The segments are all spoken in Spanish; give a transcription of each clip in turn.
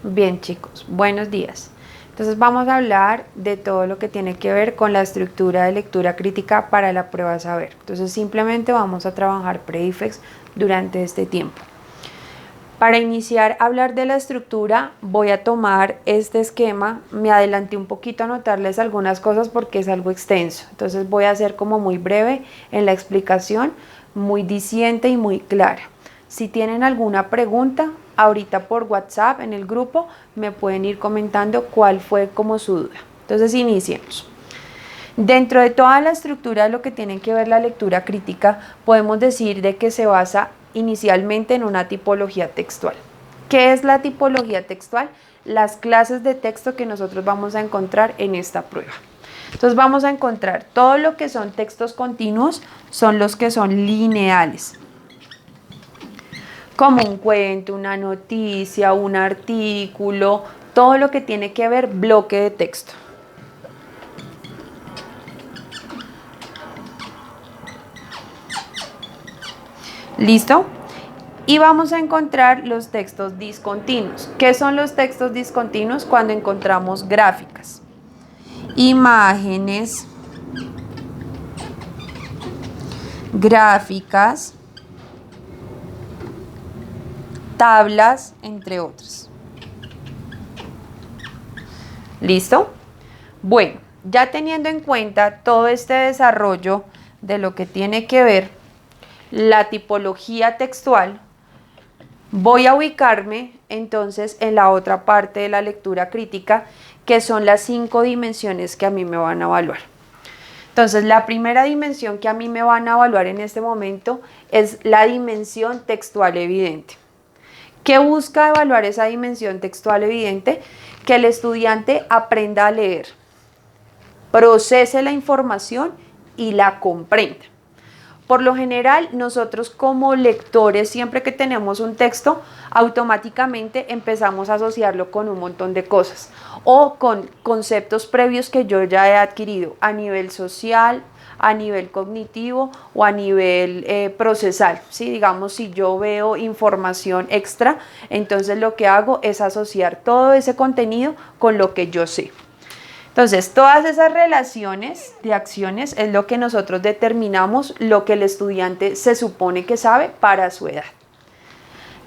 Bien, chicos, buenos días. Entonces vamos a hablar de todo lo que tiene que ver con la estructura de lectura crítica para la prueba saber. Entonces simplemente vamos a trabajar prefix durante este tiempo. Para iniciar a hablar de la estructura voy a tomar este esquema. Me adelanté un poquito a anotarles algunas cosas porque es algo extenso. Entonces voy a ser como muy breve en la explicación, muy diciente y muy clara. Si tienen alguna pregunta, ahorita por WhatsApp en el grupo me pueden ir comentando cuál fue como su duda. Entonces iniciemos. Dentro de toda la estructura de lo que tiene que ver la lectura crítica, podemos decir de que se basa inicialmente en una tipología textual. ¿Qué es la tipología textual? Las clases de texto que nosotros vamos a encontrar en esta prueba. Entonces vamos a encontrar todo lo que son textos continuos, son los que son lineales, como un cuento, una noticia, un artículo, todo lo que tiene que ver bloque de texto. ¿Listo? Y vamos a encontrar los textos discontinuos. ¿Qué son los textos discontinuos? Cuando encontramos gráficas, imágenes, gráficas, tablas, entre otras. ¿Listo? Bueno, ya teniendo en cuenta todo este desarrollo de lo que tiene que ver la tipología textual, voy a ubicarme entonces en la otra parte de la lectura crítica, que son las 5 dimensiones que a mí me van a evaluar. Entonces, la primera dimensión que a mí me van a evaluar en este momento es la dimensión textual evidente. ¿Qué busca evaluar esa dimensión textual evidente? Que el estudiante aprenda a leer, procese la información y la comprenda. Por lo general, nosotros como lectores, siempre que tenemos un texto, automáticamente empezamos a asociarlo con un montón de cosas o con conceptos previos que yo ya he adquirido a nivel social, a nivel cognitivo o a nivel procesal. ¿Sí? Digamos, si yo veo información extra, entonces lo que hago es asociar todo ese contenido con lo que yo sé. Entonces, todas esas relaciones de acciones es lo que nosotros determinamos, lo que el estudiante se supone que sabe para su edad.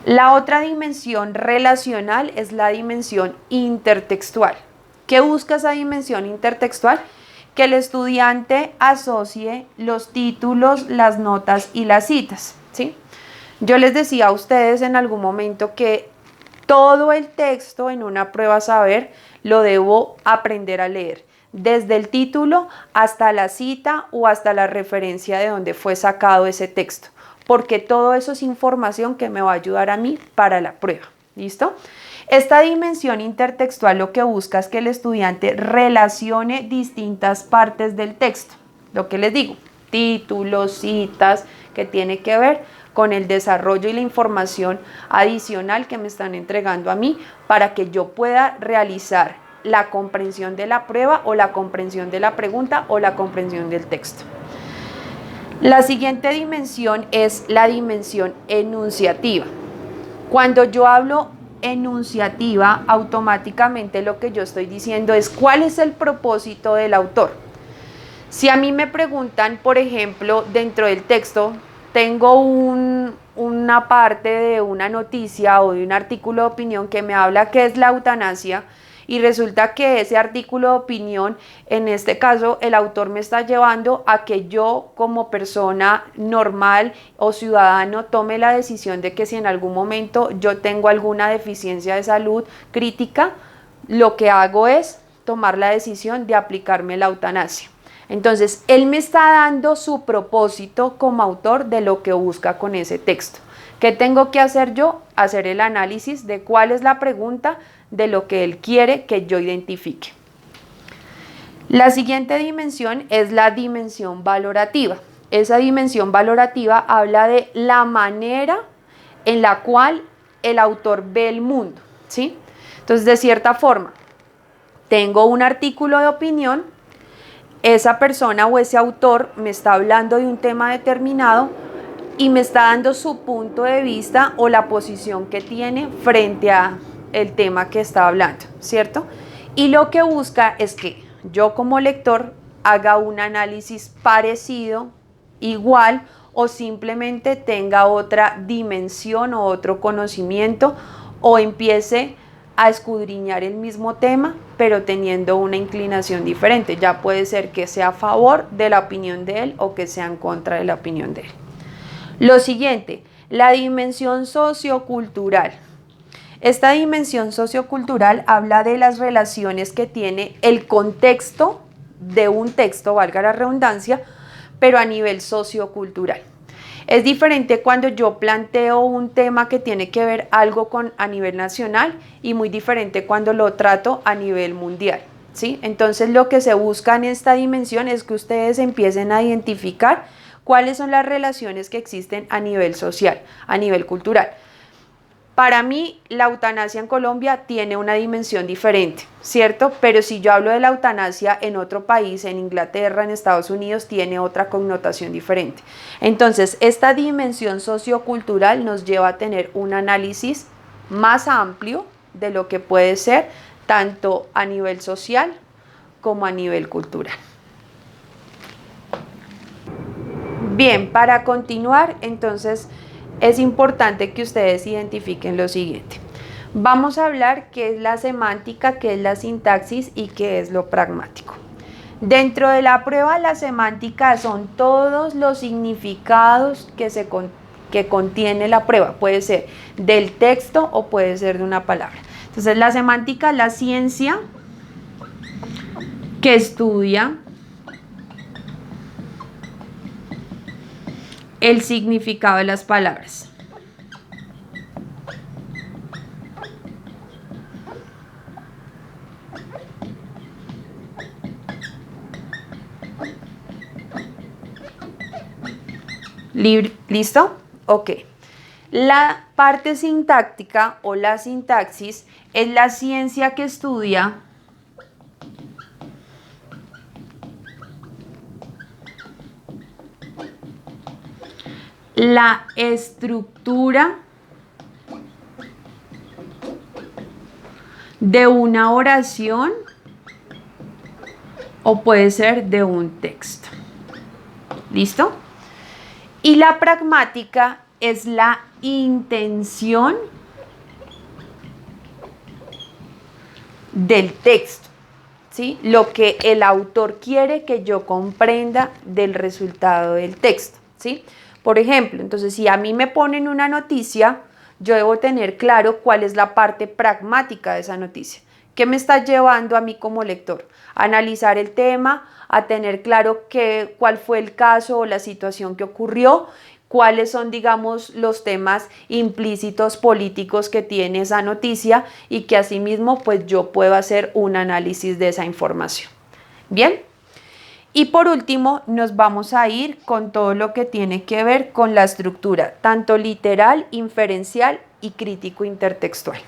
La otra dimensión relacional es la dimensión intertextual. ¿Qué busca esa dimensión intertextual? Que el estudiante asocie los títulos, las notas y las citas, ¿sí? Yo les decía a ustedes en algún momento que todo el texto en una prueba saber lo debo aprender a leer, desde el título hasta la cita o hasta la referencia de donde fue sacado ese texto, porque todo eso es información que me va a ayudar a mí para la prueba. ¿Listo? Esta dimensión intertextual lo que busca es que el estudiante relacione distintas partes del texto. Lo que les digo, títulos, citas, que tiene que ver con el desarrollo y la información adicional que me están entregando a mí para que yo pueda realizar la comprensión de la prueba o la comprensión de la pregunta o la comprensión del texto. La siguiente dimensión es la dimensión enunciativa. Cuando yo hablo enunciativa, automáticamente lo que yo estoy diciendo es cuál es el propósito del autor. Si a mí me preguntan, por ejemplo, dentro del texto, tengo una parte de una noticia o de un artículo de opinión que me habla qué es la eutanasia y resulta que ese artículo de opinión, en este caso, el autor me está llevando a que yo como persona normal o ciudadano tome la decisión de que si en algún momento yo tengo alguna deficiencia de salud crítica, lo que hago es tomar la decisión de aplicarme la eutanasia. Entonces, él me está dando su propósito como autor de lo que busca con ese texto. ¿Qué tengo que hacer yo? Hacer el análisis de cuál es la pregunta de lo que él quiere que yo identifique. La siguiente dimensión es la dimensión valorativa. Esa dimensión valorativa habla de la manera en la cual el autor ve el mundo, ¿sí? Entonces, de cierta forma, tengo un artículo de opinión, esa persona o ese autor me está hablando de un tema determinado y me está dando su punto de vista o la posición que tiene frente a el tema que está hablando, ¿cierto? Y lo que busca es que yo como lector haga un análisis parecido, igual, o simplemente tenga otra dimensión o otro conocimiento, o empiece a escudriñar el mismo tema, pero teniendo una inclinación diferente. Ya puede ser que sea a favor de la opinión de él o que sea en contra de la opinión de él. Lo siguiente, la dimensión sociocultural. Esta dimensión sociocultural habla de las relaciones que tiene el contexto de un texto, valga la redundancia, pero a nivel sociocultural. Es diferente cuando yo planteo un tema que tiene que ver algo a nivel nacional y muy diferente cuando lo trato a nivel mundial, ¿sí? Entonces lo que se busca en esta dimensión es que ustedes empiecen a identificar cuáles son las relaciones que existen a nivel social, a nivel cultural. Para mí, la eutanasia en Colombia tiene una dimensión diferente, ¿cierto? Pero si yo hablo de la eutanasia en otro país, en Inglaterra, en Estados Unidos, tiene otra connotación diferente. Entonces, esta dimensión sociocultural nos lleva a tener un análisis más amplio de lo que puede ser tanto a nivel social como a nivel cultural. Bien, para continuar, entonces, es importante que ustedes identifiquen lo siguiente. Vamos a hablar qué es la semántica, qué es la sintaxis y qué es lo pragmático. Dentro de la prueba, la semántica son todos los significados que contiene la prueba. Puede ser del texto o puede ser de una palabra. Entonces, la semántica es la ciencia que estudia el significado de las palabras. ¿Listo? Ok. La parte sintáctica o la sintaxis es la ciencia que estudia la estructura de una oración o puede ser de un texto. ¿Listo? Y la pragmática es la intención del texto, ¿sí? Lo que el autor quiere que yo comprenda del resultado del texto, ¿sí? Por ejemplo, entonces si a mí me ponen una noticia, yo debo tener claro cuál es la parte pragmática de esa noticia. ¿Qué me está llevando a mí como lector? A analizar el tema, a tener claro cuál fue el caso o la situación que ocurrió, cuáles son, digamos, los temas implícitos políticos que tiene esa noticia y que asimismo pues yo puedo hacer un análisis de esa información. Bien. Y por último, nos vamos a ir con todo lo que tiene que ver con la estructura, tanto literal, inferencial y crítico intertextual.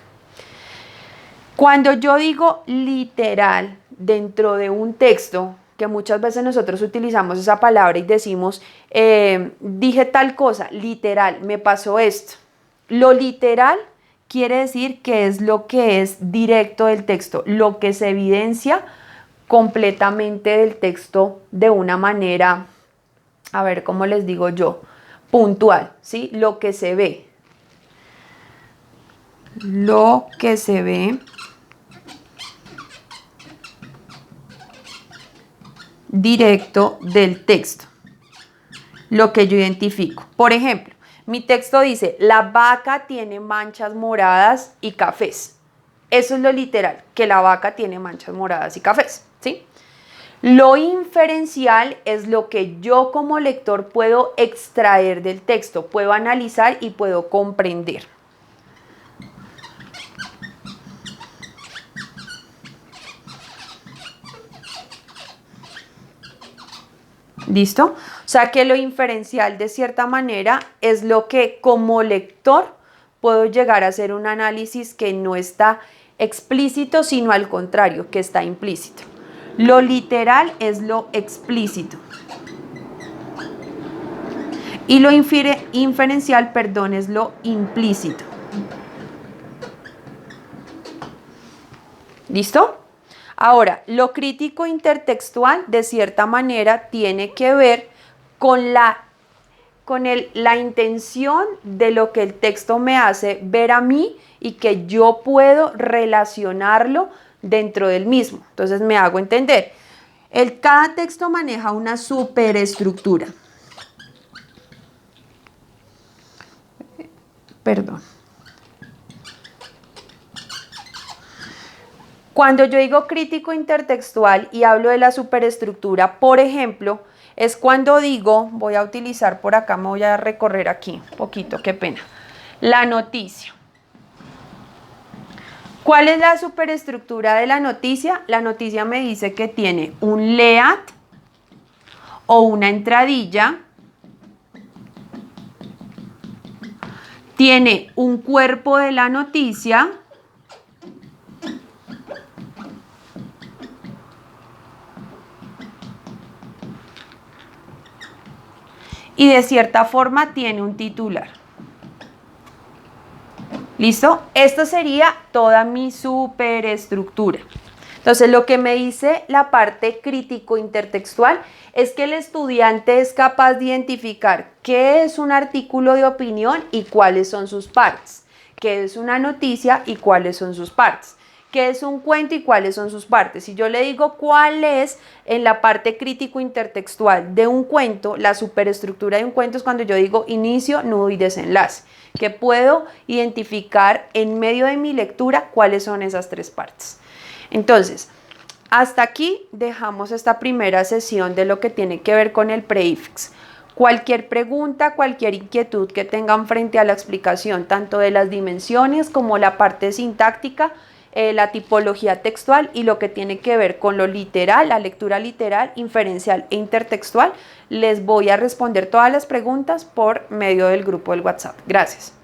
Cuando yo digo literal dentro de un texto, que muchas veces nosotros utilizamos esa palabra y decimos, dije tal cosa, literal, me pasó esto. Lo literal quiere decir que es lo que es directo del texto, lo que se evidencia completamente del texto de una manera, a ver, ¿cómo les digo yo? Puntual, ¿sí? Lo que se ve. Lo que se ve directo del texto. Lo que yo identifico. Por ejemplo, mi texto dice, la vaca tiene manchas moradas y cafés. Eso es lo literal, que la vaca tiene manchas moradas y cafés, ¿sí? Lo inferencial es lo que yo como lector puedo extraer del texto, puedo analizar y puedo comprender. ¿Listo? O sea que lo inferencial de cierta manera es lo que como lector puedo llegar a hacer un análisis que no está explícito, sino al contrario, que está implícito. Lo literal es lo explícito. Y lo inferencial, perdón, es lo implícito. ¿Listo? Ahora, lo crítico intertextual de cierta manera tiene que ver con la intención de lo que el texto me hace ver a mí y que yo puedo relacionarlo dentro del mismo. Entonces me hago entender. Cada texto maneja una superestructura. Perdón. Cuando yo digo crítico intertextual y hablo de la superestructura, por ejemplo, es cuando digo, voy a utilizar por acá, me voy a recorrer aquí un poquito, qué pena, la noticia. ¿Cuál es la superestructura de la noticia? La noticia me dice que tiene un lead o una entradilla, tiene un cuerpo de la noticia y de cierta forma tiene un titular. ¿Listo? Esto sería toda mi superestructura. Entonces, lo que me dice la parte crítico intertextual es que el estudiante es capaz de identificar qué es un artículo de opinión y cuáles son sus partes, qué es una noticia y cuáles son sus partes, qué es un cuento y cuáles son sus partes. Si yo le digo cuál es en la parte crítico intertextual de un cuento, la superestructura de un cuento es cuando yo digo inicio, nudo y desenlace, que puedo identificar en medio de mi lectura cuáles son esas tres partes. Entonces, hasta aquí dejamos esta primera sesión de lo que tiene que ver con el prefix. Cualquier pregunta, cualquier inquietud que tengan frente a la explicación, tanto de las dimensiones como la parte sintáctica, la tipología textual y lo que tiene que ver con lo literal, la lectura literal, inferencial e intertextual, les voy a responder todas las preguntas por medio del grupo del WhatsApp. Gracias.